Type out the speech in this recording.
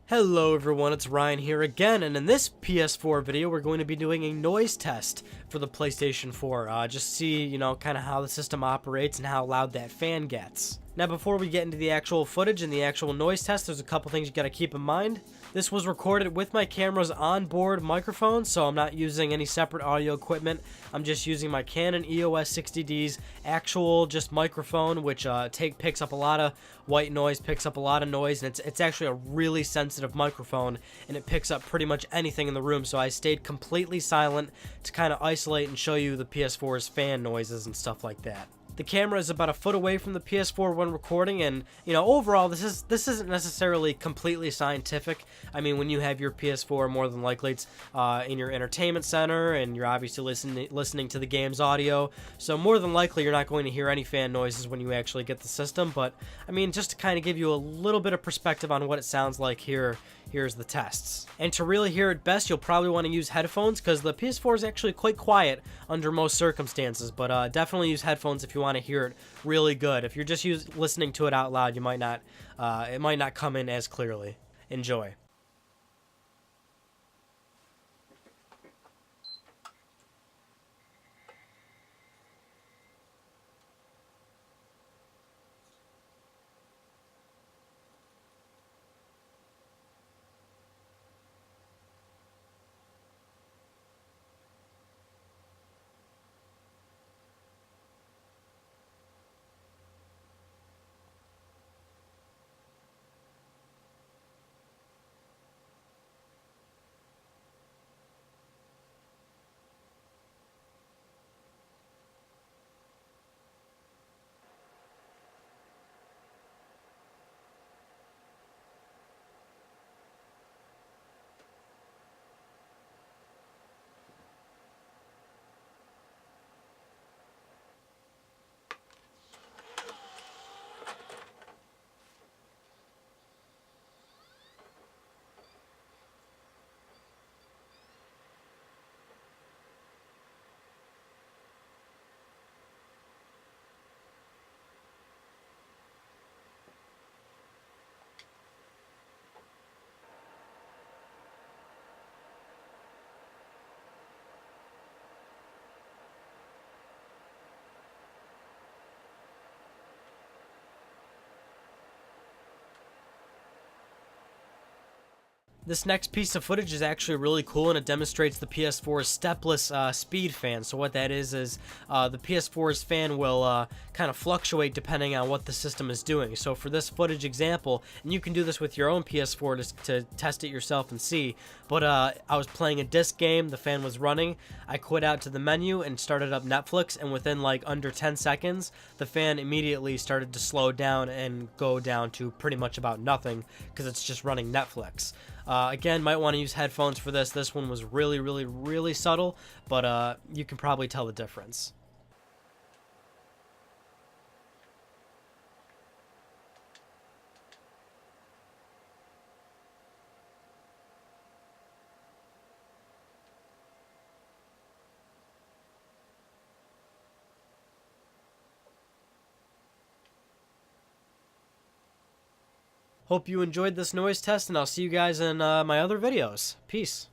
Hello everyone, it's Ryan here again, and in this PS4 video we're going to be doing a noise test for the PlayStation 4, just see, kind of how the system operates and how loud that fan gets. Now before we get into the actual footage and the actual noise test, there's a couple things you gotta keep in mind. This was recorded with my camera's onboard microphone, so I'm not using any separate audio equipment. I'm just using my Canon EOS 60D's actual just microphone, which picks up a lot of white noise, picks up a lot of noise, and it's actually a really sensitive microphone, and it picks up pretty much anything in the room, so I stayed completely silent to kind of isolate and show you the PS4's fan noises and stuff like that. The camera is about a foot away from the PS4 when recording, and overall this isn't necessarily completely scientific. I mean, when you have your PS4, more than likely it's in your entertainment center, and you're obviously listening to the game's audio. So more than likely you're not going to hear any fan noises when you actually get the system. But I mean, just to kind of give you a little bit of perspective on what it sounds like here's the tests. And to really hear it best, you'll probably want to use headphones, because the PS4 is actually quite quiet under most circumstances, but definitely use headphones if you want to hear it really good. If you're just listening to it out loud, you might not, it might not come in as clearly. Enjoy. This next piece of footage is actually really cool, and it demonstrates the PS4's stepless speed fan. So what that is the PS4's fan will kind of fluctuate depending on what the system is doing. So for this footage example, and you can do this with your own PS4 to test it yourself and see, but I was playing a disc game, the fan was running, I quit out to the menu and started up Netflix, and within like under 10 seconds, the fan immediately started to slow down and go down to pretty much about nothing, because it's just running Netflix. Again, might want to use headphones for this. This one was really, really, really subtle, but you can probably tell the difference. Hope you enjoyed this noise test, and I'll see you guys in my other videos. Peace.